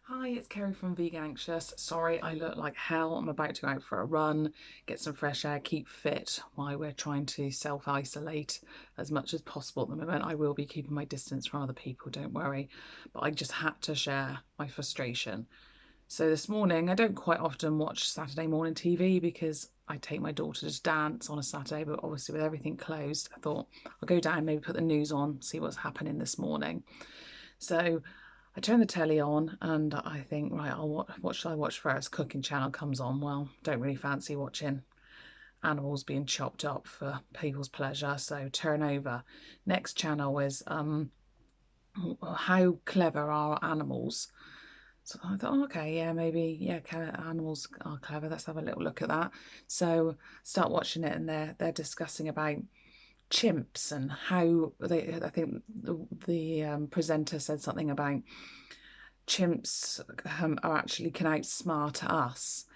Hi, it's Kerry from Vegan Anxious. Sorry, I look like hell. I'm about to go out for a run, get some fresh air, keep fit while we're trying to self-isolate as much as possible at the moment. I will be keeping my distance from other people, don't worry. But I just had to share my frustration. So this morning, I don't quite often watch Saturday morning TV because I take my daughter to dance on a Saturday, but obviously with everything closed, I thought I'll go down, maybe put the news on, see what's happening this morning. So I turn the telly on and I think, right, what should I watch first? Cooking channel comes on. Well, don't really fancy watching animals being chopped up for people's pleasure, so turn over. Next channel is how clever are animals? So I thought, oh, okay, yeah, maybe, yeah, animals are clever. Let's have a little look at that. So start watching it, and they're discussing about chimps and how they. I think the presenter said something about chimps are actually can outsmart us,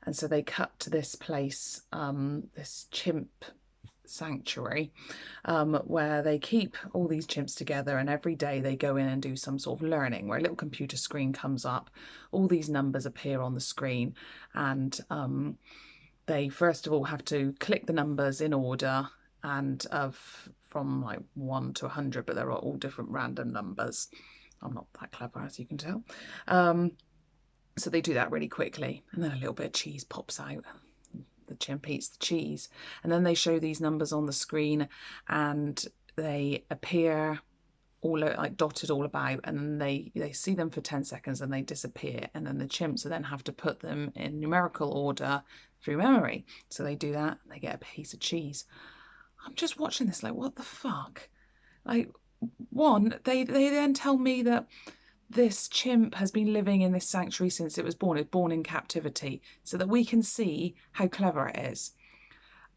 and so they cut to this place, this chimp sanctuary, where they keep all these chimps together, and every day they go in and do some sort of learning where a little computer screen comes up, all these numbers appear on the screen, and they first of all have to click the numbers in order, and of from like 1 to 100, but they're all different random numbers. I'm not that clever, as you can tell. So they do that really quickly, and then a little bit of cheese pops out. The chimp eats the cheese, and then they show these numbers on the screen, and they appear all like dotted all about, and they see them for 10 seconds and they disappear, and then the chimps then have to put them in numerical order through memory. So they do that, and they get a piece of cheese. I'm just watching this like, what the fuck? Like, one, they then tell me that this chimp has been living in this sanctuary since it was born. It's born in captivity, so that we can see how clever it is.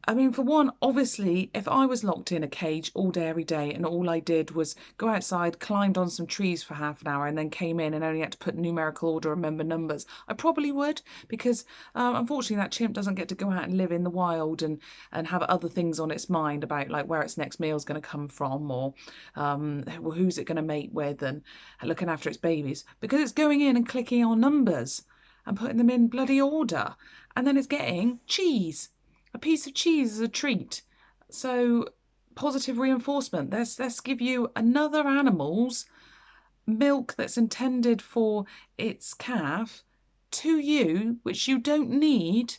I mean, for one, obviously, if I was locked in a cage all day, every day, and all I did was go outside, climbed on some trees for half an hour, and then came in and only had to put numerical order, remember numbers, I probably would, because unfortunately, that chimp doesn't get to go out and live in the wild and have other things on its mind about like where its next meal is going to come from, or who's it going to mate with, and looking after its babies, because it's going in and clicking on numbers and putting them in bloody order, and then it's getting cheese, a piece of cheese as a treat. So positive reinforcement. Let's give you another animal's milk that's intended for its calf to you, which you don't need,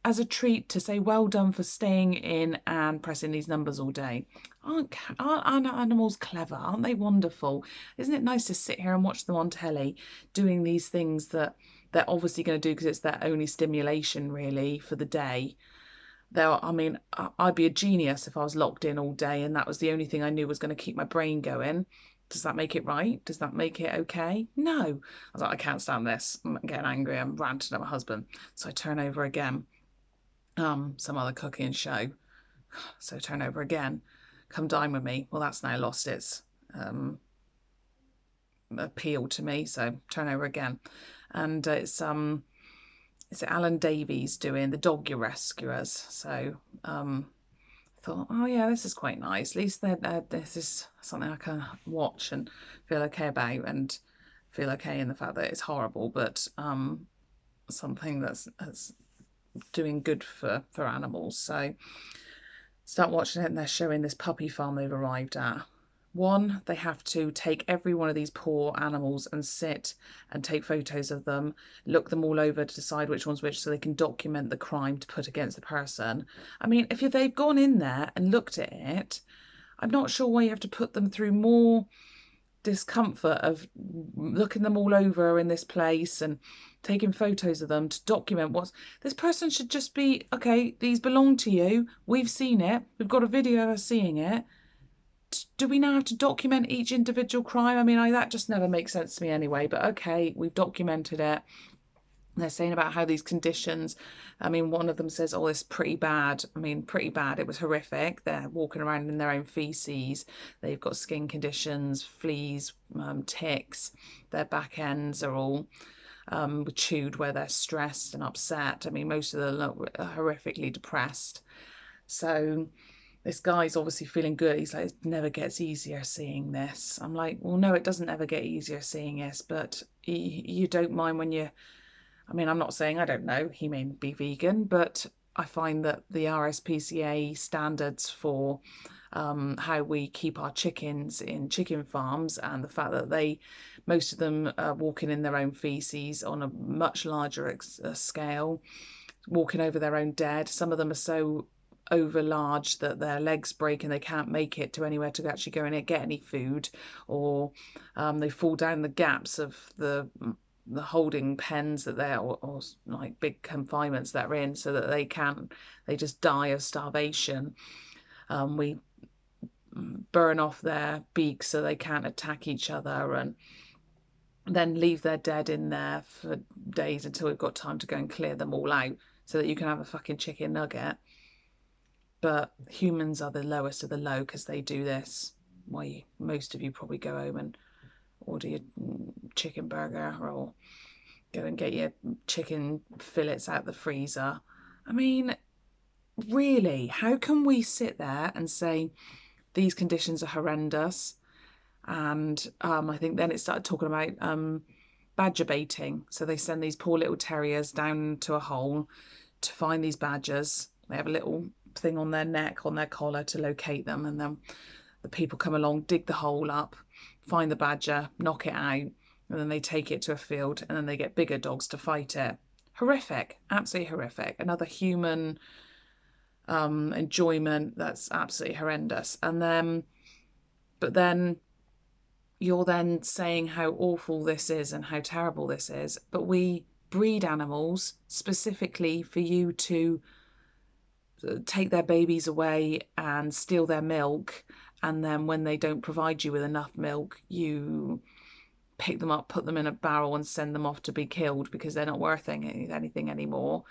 as a treat to say well done for staying in and pressing these numbers all day. Aren't animals clever? Aren't they wonderful? Isn't it nice to sit here and watch them on telly doing these things that they're obviously going to do because it's their only stimulation really for the day? Though, I mean, I'd be a genius if I was locked in all day and that was the only thing I knew was going to keep my brain going. Does that make it right? Does that make it okay? No. I was like, I can't stand this. I'm getting angry. I'm ranting at my husband. So I turn over again. Some other cooking show. So I turn over again. Come dine with me. Well, that's now lost its appeal to me. So turn over again. And it's Alan Davies doing the Dog Rescuers. So I thought, oh yeah, this is quite nice. At least this is something I can watch and feel okay about, and feel okay in the fact that it's horrible, but something that's doing good for animals. So start watching it, and they're showing this puppy farm they've arrived at. One, they have to take every one of these poor animals and sit and take photos of them, look them all over to decide which one's which so they can document the crime to put against the person. I mean, if they've gone in there and looked at it, I'm not sure why you have to put them through more discomfort of looking them all over in this place and taking photos of them to document what's. This person should just be, okay, these belong to you. We've seen it. We've got a video of us seeing it. Do we now have to document each individual crime? I mean, that just never makes sense to me anyway, but okay, we've documented it. They're saying about how these conditions, I mean, one of them says, oh, it's pretty bad. I mean, pretty bad. It was horrific. They're walking around in their own feces. They've got skin conditions, fleas, ticks. Their back ends are all chewed where they're stressed and upset. I mean, most of them look horrifically depressed. So this guy's obviously feeling good. He's like, it never gets easier seeing this. I'm like, well, no, it doesn't ever get easier seeing this, but you don't mind when you, I mean, I'm not saying, I don't know, he may be vegan, but I find that the RSPCA standards for how we keep our chickens in chicken farms, and the fact that most of them are walking in their own feces on a much larger scale, walking over their own dead. Some of them are so over large that their legs break and they can't make it to anywhere to actually go and get any food, or they fall down the gaps of the holding pens that they're, or like big confinements that are in, so that they just die of starvation. We burn off their beaks so they can't attack each other, and then leave their dead in there for days until we've got time to go and clear them all out so that you can have a fucking chicken nugget. But humans are the lowest of the low because they do this. Why most of you probably go home and order your chicken burger, or go and get your chicken fillets out the freezer. I mean, really, how can we sit there and say these conditions are horrendous? And I think then it started talking about badger baiting. So they send these poor little terriers down to a hole to find these badgers. They have a little thing on their neck, on their collar, to locate them, and then the people come along, dig the hole up, find the badger, knock it out, and then they take it to a field, and then they get bigger dogs to fight it. Horrific, absolutely horrific. Another human enjoyment that's absolutely horrendous. And then, but then you're then saying how awful this is and how terrible this is, but we breed animals specifically for you to take their babies away and steal their milk, and then when they don't provide you with enough milk, you pick them up, put them in a barrel and send them off to be killed because they're not worth anything anymore.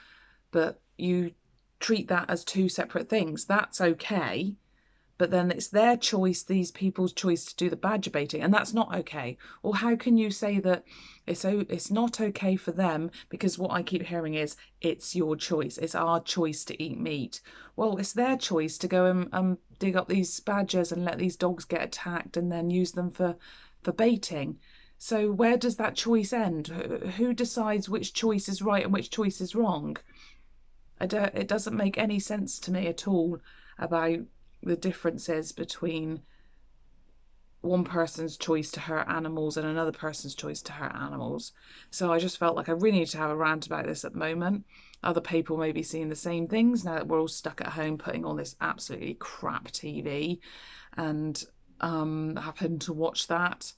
But you treat that as two separate things. That's okay, but then it's their choice, these people's choice, to do the badger baiting, and that's not okay. Or how can you say that it's not okay for them? Because what I keep hearing is, it's your choice, it's our choice to eat meat. Well, it's their choice to go and dig up these badgers and let these dogs get attacked and then use them for baiting. So where does that choice end? Who decides which choice is right and which choice is wrong? It doesn't make any sense to me at all about the differences between one person's choice to hurt animals and another person's choice to hurt animals. So I just felt like I really need to have a rant about this at the moment. Other people may be seeing the same things now that we're all stuck at home putting on this absolutely crap TV, and happen to watch that.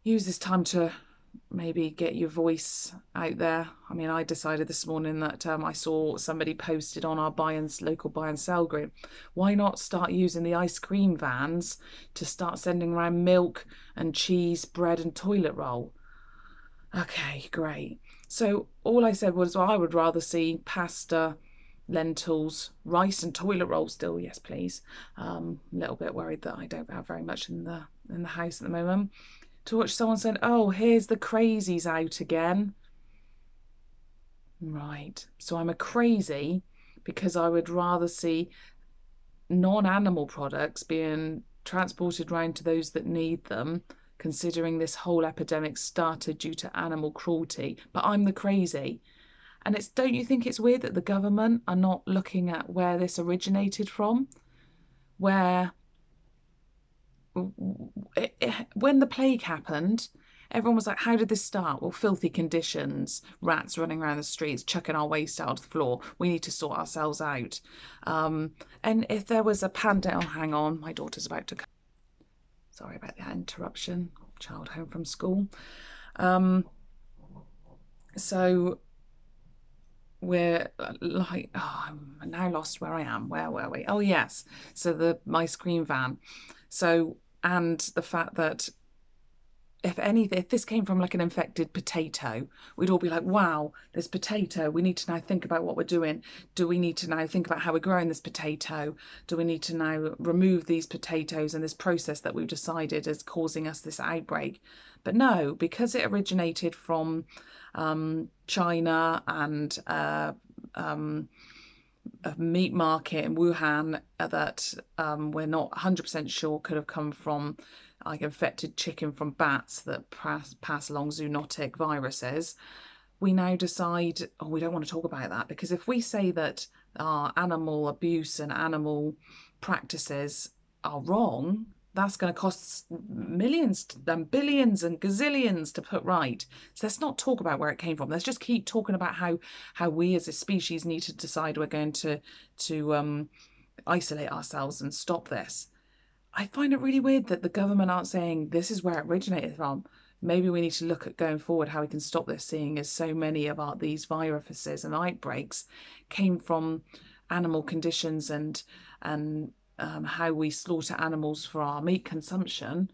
Use this time to maybe get your voice out there. I mean, I decided this morning that I saw somebody posted on our local buy and sell group, why not start using the ice cream vans to start sending around milk and cheese, bread and toilet roll? Okay, great. So all I said was, well, I would rather see pasta, lentils, rice and toilet roll still, yes please. A little bit worried that I don't have very much in the house at the moment. To watch someone saying, oh, here's the crazies out again. Right. So I'm a crazy because I would rather see non-animal products being transported around to those that need them, considering this whole epidemic started due to animal cruelty. But I'm the crazy. And don't you think it's weird that the government are not looking at where this originated from? Where when the plague happened, everyone was like, how did this start? Well, filthy conditions, rats running around the streets, chucking our waste out of the floor. We need to sort ourselves out. And if there was a pandemic, oh, hang on, my daughter's about to come. Sorry about that interruption. Child home from school. So we're like, oh, I'm now lost where I am. Where were we? Oh, yes. So my screen van. So, and the fact that if this came from like an infected potato, we'd all be like, wow, this potato, we need to now think about what we're doing. Do we need to now think about how we're growing this potato? Do we need to now remove these potatoes and this process that we've decided is causing us this outbreak? But no, because it originated from China and a meat market in Wuhan that we're not 100% sure could have come from like infected chicken from bats that pass along zoonotic viruses, we now decide, oh, we don't want to talk about that, because if we say that our animal abuse and animal practices are wrong, that's going to cost millions and billions and gazillions to put right. So let's not talk about where it came from. Let's just keep talking about how we as a species need to decide we're going to isolate ourselves and stop this. I find it really weird that the government aren't saying this is where it originated from. Maybe we need to look at going forward how we can stop this, seeing as so many of these viruses and outbreaks came from animal conditions and how we slaughter animals for our meat consumption.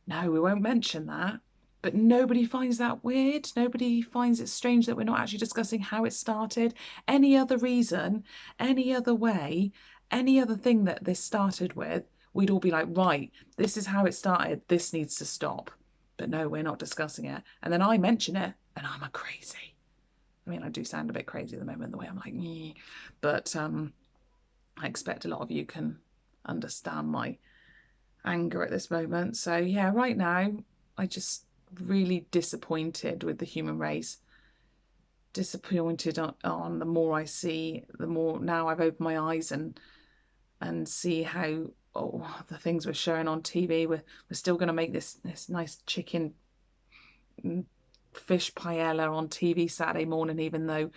No, we won't mention that. But nobody finds that weird. Nobody finds it strange that we're not actually discussing how it started. Any other reason, any other way, any other thing that this started with, we'd all be like, right, this is how it started. This needs to stop. But no, we're not discussing it. And then I mention it and I'm a crazy. I mean, I do sound a bit crazy at the moment, the way I'm like, nee. But I expect a lot of you can understand my anger at this moment. So yeah, right now, I just really disappointed with the human race. Disappointed on the more I see, the more now I've opened my eyes and see how the things we're showing on TV. We're still going to make this nice chicken fish paella on TV Saturday morning, even though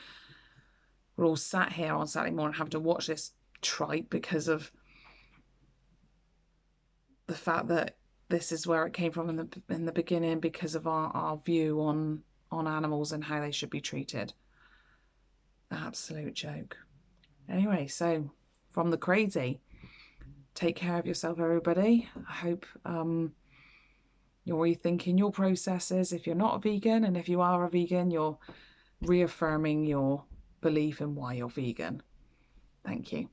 we're all sat here on Saturday morning having to watch this tripe because of the fact that this is where it came from in the beginning, because of our view on animals and how they should be treated. Absolute joke. Anyway, so from the crazy, take care of yourself, everybody. I hope you're rethinking your processes if you're not a vegan, and if you are a vegan, you're reaffirming your belief in why you're vegan. Thank you.